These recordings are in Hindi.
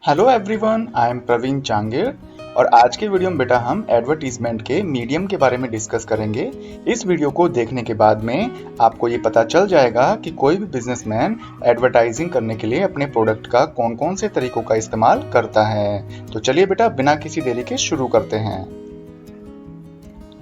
Hello everyone, I am Praveen Changer और आज के वीडियो में बेटा हम एडवर्टीजमेंट के मीडियम के बारे में डिस्कस करेंगे। इस वीडियो को देखने के बाद में आपको ये पता चल जाएगा कि कोई भी बिजनेसमैन एडवर्टाइजिंग करने के लिए अपने प्रोडक्ट का कौन कौन से तरीकों का इस्तेमाल करता है। तो चलिए बेटा बिना किसी देरी के शुरू करते हैं।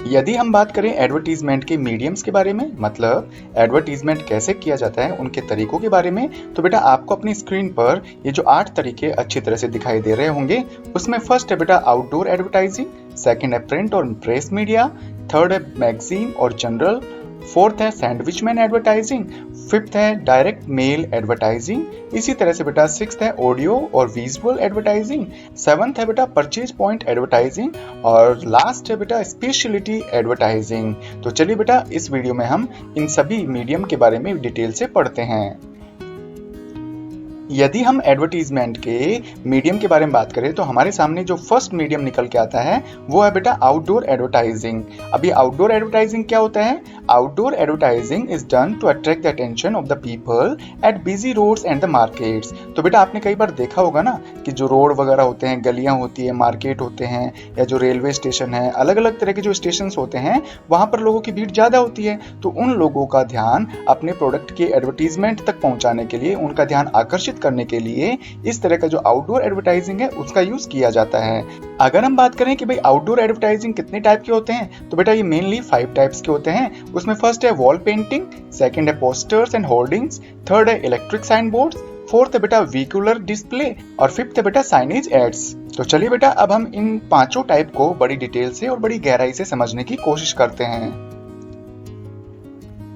यदि हम बात करें एडवर्टीजमेंट के मीडियम्स के बारे में, मतलब एडवर्टीजमेंट कैसे किया जाता है उनके तरीकों के बारे में, तो बेटा आपको अपनी स्क्रीन पर ये जो 8 तरीके अच्छी तरह से दिखाई दे रहे होंगे। उसमें फर्स्ट है बेटा आउटडोर एडवर्टाइजिंग, सेकंड है प्रिंट और प्रेस मीडिया, थर्ड है मैगजीन और जनरल, फोर्थ है सैंडविचमैन एडवर्टाइजिंग, फिफ्थ है डायरेक्ट मेल एडवर्टाइजिंग, इसी तरह से बेटा सिक्स्थ है ऑडियो और विजुअल एडवर्टाइजिंग, सेवंथ है बेटा परचेज पॉइंट एडवर्टाइजिंग और लास्ट है बेटा स्पेशलिटी एडवर्टाइजिंग। तो चलिए बेटा इस वीडियो में हम इन सभी मीडियम के बारे में डिटेल से पढ़ते हैं। यदि हम एडवर्टीजमेंट के मीडियम के बारे में बात करें तो हमारे सामने जो फर्स्ट मीडियम निकल के आता है वो है बेटा आउटडोर एडवर्टाइजिंग। अब ये आउटडोर एडवर्टाइजिंग क्या होता है? Outdoor advertising is done to attract the attention of the people at busy roads and the markets. तो बेटा आपने कई बार देखा होगा ना कि जो रोड वगैरह होते हैं, गलियां होती है, मार्केट होते हैं या जो रेलवे स्टेशन है, अलग अलग तरह के जो स्टेशन होते हैं वहां पर लोगों की भीड़ ज्यादा होती है। तो उन लोगों का ध्यान अपने प्रोडक्ट के एडवर्टीजमेंट तक पहुंचाने के लिए, उनका ध्यान आकर्षित करने के लिए इस तरह का जो आउटडोर एडवर्टाइजिंग है उसका यूज किया जाता है। अगर हम बात करें कि भाई आउटडोर एडवर्टाइजिंग कितने टाइप के होते हैं, तो बेटा ये मेनली 5 टाइप्स के होते हैं। उसमें फर्स्ट है वॉल पेंटिंग, सेकंड है पोस्टर्स एंड होर्डिंग्स, थर्ड है इलेक्ट्रिक साइन बोर्ड्स, फोर्थ है बेटा व्हीकुलर डिस्प्ले और फिफ्थ है बेटा साइनेज एड्स। तो चलिए बेटा अब हम इन पांचों टाइप को बड़ी डिटेल से और बड़ी गहराई से समझने की कोशिश करते हैं।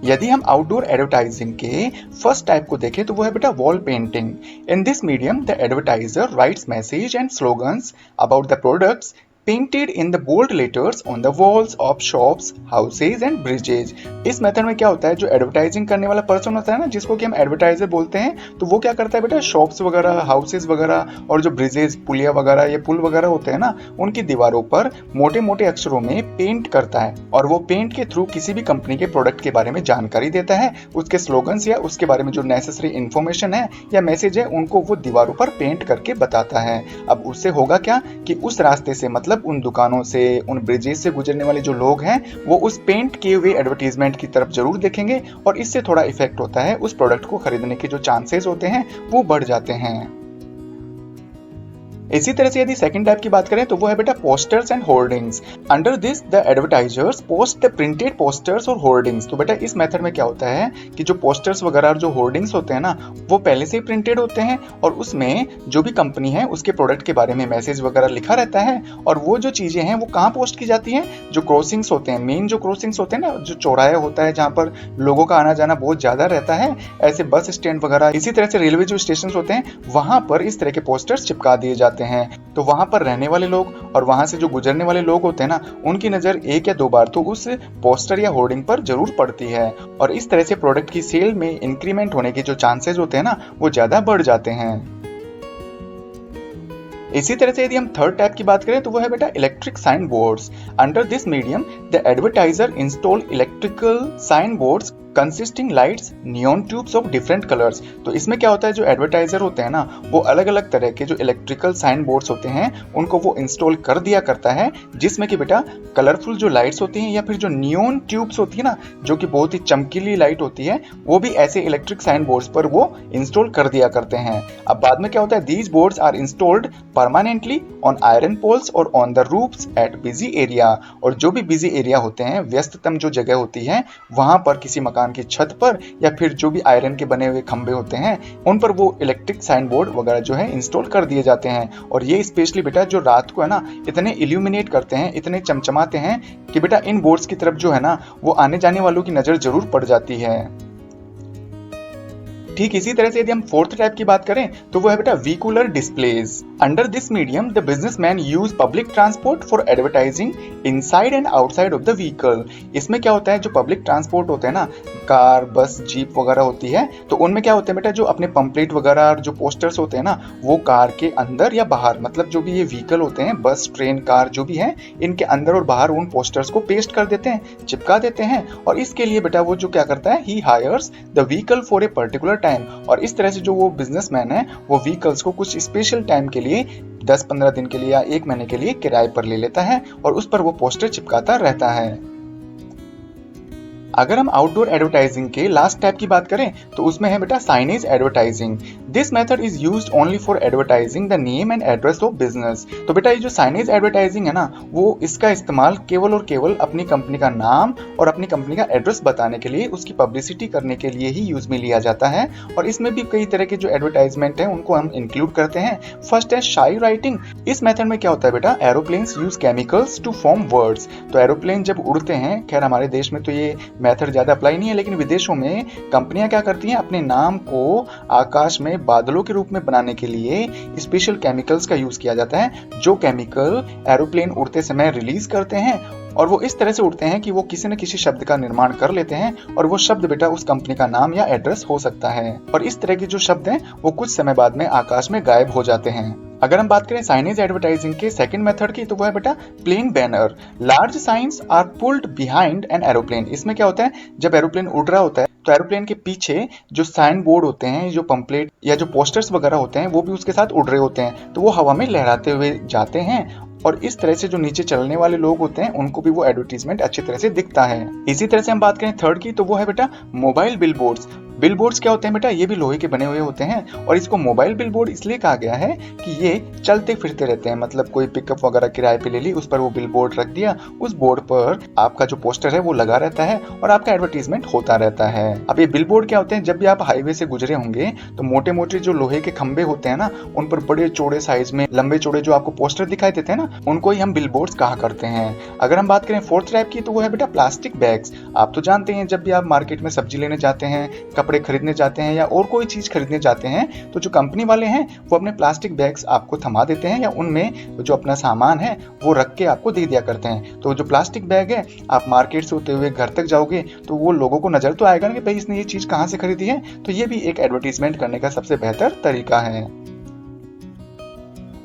यदि हम आउटडोर एडवर्टाइजिंग के फर्स्ट टाइप को देखें तो वो है बेटा wall painting. In this medium the advertiser rights message and slogans about the products painted in the bold letters on the walls of shops, houses and bridges। इस मेथड में क्या होता है, जो एडवर्टाइजिंग करने वाला पर्सन होता है ना, जिसको कि हम एडवर्टाइजर बोलते हैं, तो वो क्या करता है बेटा शॉप्स वगैरह, हाउसेज वगैरह और जो ब्रिजेस, पुलिया वगैरह, ये पुल वगैरह होते हैं ना, उनकी दीवारों पर मोटे मोटे अक्षरों में पेंट करता है और वो पेंट के थ्रू किसी भी कंपनी के प्रोडक्ट के बारे में जानकारी देता है, उसके स्लोगन्स या उसके बारे में जो नेसेसरी इंफॉर्मेशन है या मैसेज है उनको वो दीवारों पर पेंट करके बताता है। अब उससे होगा क्या कि उस रास्ते से, मतलब उन दुकानों से, उन ब्रिजेस से गुजरने वाले जो लोग हैं वो उस पेंट किए हुए एडवर्टीजमेंट की तरफ जरूर देखेंगे और इससे थोड़ा इफेक्ट होता है, उस प्रोडक्ट को खरीदने के जो चांसेस होते हैं वो बढ़ जाते हैं। इसी तरह से यदि सेकंड टाइप की बात करें तो वो है बेटा posters and hoardings. Under this the advertisers post the printed posters और होर्डिंग्स। तो बेटा इस मेथड में क्या होता है कि जो पोस्टर्स वगैरह और जो होर्डिंग्स होते हैं ना, वो पहले से ही प्रिंटेड होते हैं और उसमें जो भी कंपनी है उसके प्रोडक्ट के बारे में मैसेज वगैरह लिखा रहता है और वो जो चीजें हैं वो कहाँ पोस्ट की जाती हैं, जो क्रॉसिंग्स होते हैं, मेन जो क्रॉसिंग्स होते हैं ना, जो चौराहे होता है जहाँ पर लोगों का आना जाना बहुत ज्यादा रहता है, ऐसे बस स्टैंड वगैरह, इसी तरह से रेलवे जो स्टेशन होते हैं वहां पर इस तरह के पोस्टर्स चिपका दिए जाते हैं। तो वहां पर रहने वाले लोग और वहां से जो गुजरने वाले लोग होते हैं ना, उनकी नजर एक या दो बार तो उस पोस्टर या होर्डिंग पर जरूर पड़ती है और इस तरह से प्रोडक्ट की सेल में इंक्रीमेंट होने के जो चांसेस होते हैं ना वो ज्यादा बढ़ जाते हैं। इसी तरह से यदि हम थर्ड टाइप की बात करें तो वो है बेटा electric sign boards. Under this medium the advertiser install electrical sign boards consisting lights, neon tubes of different colours. तो इसमें क्या होता है, जो एडवर्टाइजर होते हैं ना वो अलग अलग तरह के जो इलेक्ट्रिकल साइन बोर्ड्स होते हैं उनको वो इंस्टॉल कर दिया करता है, जिसमें कि बेटा कलरफुल जो लाइट्स होती हैं या फिर जो नियॉन ट्यूब्स होती है ना, जो कि बहुत ही चमकीली लाइट होती है, वो भी ऐसे इलेक्ट्रिक साइन बोर्ड्स पर वो इंस्टॉल कर दिया करते हैं। अब बाद में क्या होता है, these boards are installed permanently on iron poles और on the roofs at busy area. और जो भी बिजी एरिया होते हैं, व्यस्ततम जो जगह होती है, वहां पर किसी मकान की छत पर या फिर जो भी आयरन के बने हुए खंबे होते हैं उन पर वो इलेक्ट्रिक साइन बोर्ड वगैरह जो है इंस्टॉल कर दिए जाते हैं। और ये स्पेशली बेटा जो रात को है ना इतने इल्यूमिनेट करते हैं, इतने चमचमाते हैं कि बेटा इन बोर्ड्स की तरफ जो है ना वो आने जाने वालों की नजर जरूर पड़ जाती है। ठीक इसी तरह से यदि हम फोर्थ टाइप की बात करें तो वो है बेटा vehicular displays. Under this medium the businessman use public transport for advertising inside and outside of the vehicle. इसमें क्या होता है, जो पब्लिक ट्रांसपोर्ट होते हैं ना, कार, बस, जीप वगैरह होती है, तो उनमें क्या होते हैं बेटा, जो अपने पंपलेट वगैरह और जो पोस्टर्स होते हैं ना वो कार के अंदर या बाहर, मतलब जो भी ये व्हीकल होते हैं, बस, ट्रेन, कार जो भी है, इनके अंदर और बाहर उन पोस्टर्स को पेस्ट कर देते हैं, चिपका देते हैं। और इसके लिए बेटा वो जो क्या करता है, he hires the vehicle for a particular time. और इस तरह से जो वो बिजनेसमैन है वो व्हीकल्स को कुछ स्पेशल टाइम के लिए 10-15 दिन के लिए या 1 महीने के लिए किराए पर ले लेता है और उस पर वो पोस्टर चिपकाता रहता है। अगर हम आउटडोर एडवर्टाइजिंग के लास्ट टाइप की बात करें तो उसमें है बेटा signage advertising. This method is used only for advertising the name and address of business. तो बेटा ये जो साइनेज एडवर्टाइजिंग है ना, वो इसका इस्तेमाल केवल और केवल अपनी कंपनी का नाम और अपनी कंपनी का एड्रेस बताने के लिए, उसकी पब्लिसिटी करने के लिए ही यूज में लिया जाता है। और इसमें भी कई तरह के जो एडवर्टाइजमेंट है उनको हम इंक्लूड करते हैं। फर्स्ट है शाई राइटिंग। इस मेथड में क्या होता है बेटा, aeroplanes use chemicals to form words. तो एरोप्लेन जब उड़ते हैं, खैर हमारे देश में तो ये मेथड ज्यादा अप्लाई नहीं है, लेकिन विदेशों में कंपनियां क्या करती हैं, अपने नाम को आकाश में बादलों के रूप में बनाने के लिए स्पेशल केमिकल्स का यूज किया जाता है, जो केमिकल एरोप्लेन उड़ते समय रिलीज करते हैं। और वो इस तरह से उड़ते हैं कि वो किसी न किसी शब्द का निर्माण कर लेते हैं और वो शब्द बेटा उस कंपनी का नाम या एड्रेस हो सकता है। और इस तरह के जो शब्द हैं वो कुछ समय बाद में आकाश में गायब हो जाते हैं। अगर हम बात करें साइनेज एडवर्टाइजिंग के सेकंड मेथड की, तो वो है बेटा plane banner. Large signs are pulled behind an aeroplane. इसमें क्या होता है, जब एरोप्लेन उड़ रहा होता है तो एरोप्लेन के पीछे जो साइन बोर्ड होते हैं, जो पंपलेट या जो पोस्टर्स वगैरह होते हैं, वो भी उसके साथ उड़ रहे होते हैं, तो वो हवा में लहराते हुए जाते हैं। और इस तरह से जो नीचे चलने वाले लोग होते हैं उनको भी वो एडवर्टीजमेंट अच्छी तरह से दिखता है। इसी तरह से हम बात करें थर्ड की, तो वो है बेटा मोबाइल बिलबोर्ड्स। बिलबोर्ड्स क्या होते हैं बेटा, ये भी लोहे के बने हुए होते हैं और इसको मोबाइल बिलबोर्ड इसलिए कहा गया है कि ये चलते फिरते रहते हैं। मतलब कोई पिकअप वगैरह किराए पे ले ली, उस पर वो बिलबोर्ड रख दिया, उस बोर्ड पर आपका जो पोस्टर है वो लगा रहता है और आपका एडवर्टीजमेंट होता रहता है। अब ये बिलबोर्ड क्या होते हैं, जब भी आप हाईवे से गुजरे होंगे तो मोटे मोटे जो लोहे के खंबे होते हैं ना, उन पर बड़े चौड़े साइज में लंबे चौड़े जो आपको पोस्टर दिखाई देते हैं ना, उनको ही हम बिलबोर्ड्स कहा करते हैं। अगर हम बात करें फोर्थ टाइप की, तो वो है बेटा प्लास्टिक बैग्स। आप तो जानते हैं जब भी आप मार्केट में सब्जी लेने जाते हैं, कपड़े खरीदने जाते हैं या और कोई चीज खरीदने जाते हैं, तो जो कंपनी वाले हैं वो अपने प्लास्टिक बैग्स आपको थमा देते हैं या उनमें जो अपना सामान है वो रख के आपको दे दिया करते हैं। तो जो प्लास्टिक बैग है, आप मार्केट से होते हुए घर तक जाओगे तो वो लोगों को नजर तो आएगा ना कि भाई इसने ये चीज कहां से खरीदी है। तो ये भी एक एडवर्टीजमेंट करने का सबसे बेहतर तरीका है।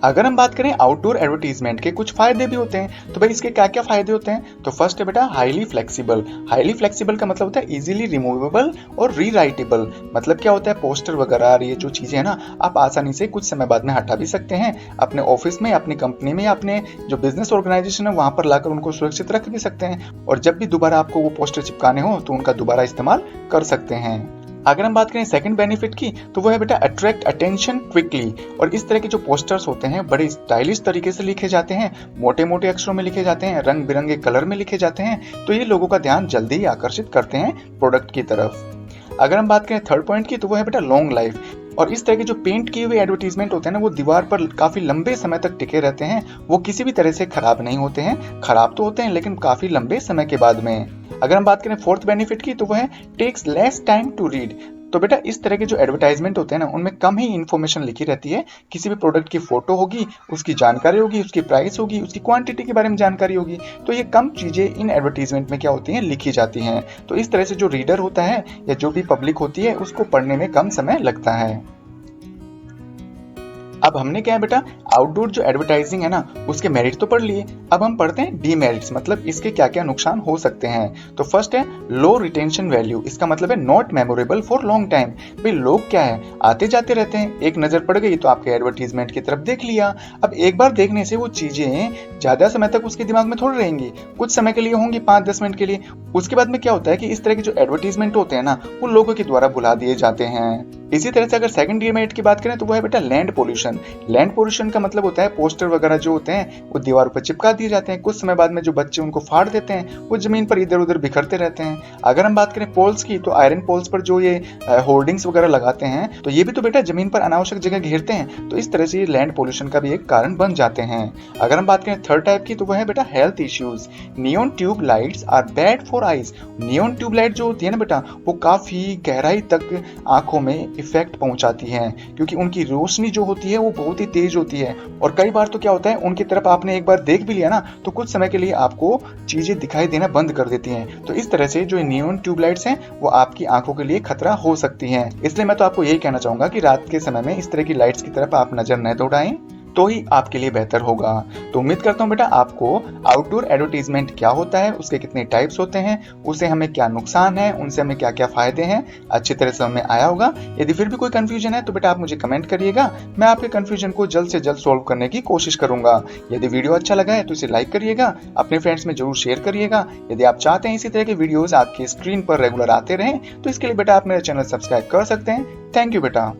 अगर हम बात करें आउटडोर एडवर्टीजमेंट के कुछ फायदे भी होते हैं, तो भाई इसके क्या क्या फायदे होते हैं। तो फर्स्ट है बेटा हाईली फ्लेक्सिबल। हाईली फ्लेक्सिबल का मतलब होता है इजीली रिमूवेबल और रीराइटेबल। मतलब क्या होता है, पोस्टर वगैरह ये जो चीजें हैं ना, आप आसानी से कुछ समय बाद में हटा भी सकते हैं, अपने ऑफिस में, अपनी कंपनी में या अपने जो बिजनेस ऑर्गेनाइजेशन है वहां पर लाकर उनको सुरक्षित रख भी सकते हैं। और जब भी दोबारा आपको वो पोस्टर चिपकाने हो तो उनका दोबारा इस्तेमाल कर सकते हैं। अगर हम बात करें सेकंड बेनिफिट की, तो वो है बेटा अट्रैक्ट अटेंशन क्विकली। और इस तरह के जो पोस्टर्स होते हैं बड़े स्टाइलिश तरीके से लिखे जाते हैं, मोटे मोटे अक्षरों में लिखे जाते हैं, रंग बिरंगे कलर में लिखे जाते हैं, तो ये लोगों का ध्यान जल्दी ही आकर्षित करते हैं प्रोडक्ट की तरफ। अगर हम बात करें थर्ड पॉइंट की, तो वो है बेटा लॉन्ग लाइफ। और इस तरह के जो पेंट किए हुए एडवर्टीजमेंट होते हैं ना, वो दीवार पर काफी लंबे समय तक टिके रहते हैं। वो किसी भी तरह से खराब नहीं होते हैं, खराब तो होते हैं लेकिन काफी लंबे समय के बाद में। अगर हम बात करें फोर्थ बेनिफिट की, तो वो है takes less time to read. तो बेटा इस तरह के जो एडवर्टाइजमेंट होते हैं ना, उनमें कम ही इन्फॉर्मेशन लिखी रहती है। किसी भी प्रोडक्ट की फोटो होगी, उसकी जानकारी होगी, उसकी प्राइस होगी, उसकी क्वांटिटी के बारे में जानकारी होगी। तो ये कम चीजें इन एडवर्टीजमेंट में क्या होती हैं, लिखी जाती हैं। तो इस तरह से जो रीडर होता है या जो भी पब्लिक होती है उसको पढ़ने में कम समय लगता है। अब हमने क्या है बेटा, आउटडोर जो एडवर्टाइजिंग है ना उसके मेरिट तो पढ़ लिए। अब हम पढ़ते हैं डीमेरिट्स, मतलब इसके क्या क्या नुकसान हो सकते हैं। तो फर्स्ट है लो रिटेंशन वैल्यू। इसका मतलब है not memorable for long time. भाई लोग क्या है, आते जाते रहते हैं, एक नजर पड़ गई तो आपके एडवर्टीजमेंट की तरफ देख लिया। अब एक बार देखने से वो चीजें ज्यादा समय तक उसके दिमाग में थोड़ी रहेंगी, कुछ समय के लिए होंगी, 5-10 मिनट के लिए। उसके बाद में क्या होता है कि इस तरह के जो एडवर्टीजमेंट होते हैं ना, वो लोगों के द्वारा भुला दिए जाते हैं। इसी तरह से अगर सेकंड डीमेरिट की बात करें, तो वो है बेटा लैंड पोल्यूशन। लैंड पोल्यूशन का मतलब होता है पोस्टर वगैरह जो होते हैं वो दीवारों पर चिपका दिए जाते हैं, कुछ समय बाद में जो बच्चे उनको फाड़ देते हैं, वो जमीन पर इधर उधर बिखरते रहते हैं। अगर हम बात करें पोल्स की, तो आयरन पोल्स पर जो ये होर्डिंग्स वगैरह लगाते हैं, तो ये भी तो बेटा जमीन पर अनावश्यक जगह घेरते हैं। तो इस तरह से ये लैंड पोल्यूशन का भी एक कारण बन जाते हैं। अगर हम बात करें थर्ड टाइप की, तो वो है बेटा health issues. Neon tube lights are bad for eyes. Neon tube light जो होती है ना बेटा, वो काफी गहराई तक आंखों में इफेक्ट पहुंचाती हैं, क्योंकि उनकी रोशनी जो होती है वो बहुत ही तेज होती है। और कई बार तो क्या होता है, उनकी तरफ आपने एक बार देख भी लिया ना, तो कुछ समय के लिए आपको चीजें दिखाई देना बंद कर देती हैं। तो इस तरह से जो नियॉन ट्यूबलाइट्स हैं वो आपकी आंखों के लिए खतरा हो सकती हैं। इसलिए मैं तो आपको यही कहना चाहूंगा कि रात के समय में इस तरह की लाइट्स की तरफ आप नजर न दौड़ाएं। तो ही आपके लिए बेहतर होगा। तो उम्मीद करता हूँ बेटा आपको आउटडोर एडवर्टीजमेंट क्या होता है, उसके कितने टाइप्स होते हैं, उससे हमें क्या नुकसान है, उनसे हमें क्या क्या फायदे हैं, अच्छी तरह से हमें आया होगा। यदि फिर भी कोई कंफ्यूजन है तो बेटा आप मुझे कमेंट करिएगा, मैं आपके कंफ्यूजन को जल्द से जल्द सॉल्व करने की कोशिश करूंगा। यदि वीडियो अच्छा लगा है तो इसे लाइक करिएगा, अपने फ्रेंड्स में जरूर शेयर करिएगा। यदि आप चाहते हैं इसी तरह के वीडियोस आपकी स्क्रीन पर रेगुलर आते रहें तो इसके लिए बेटा आप मेरा चैनल सब्सक्राइब कर सकते हैं। थैंक यू बेटा।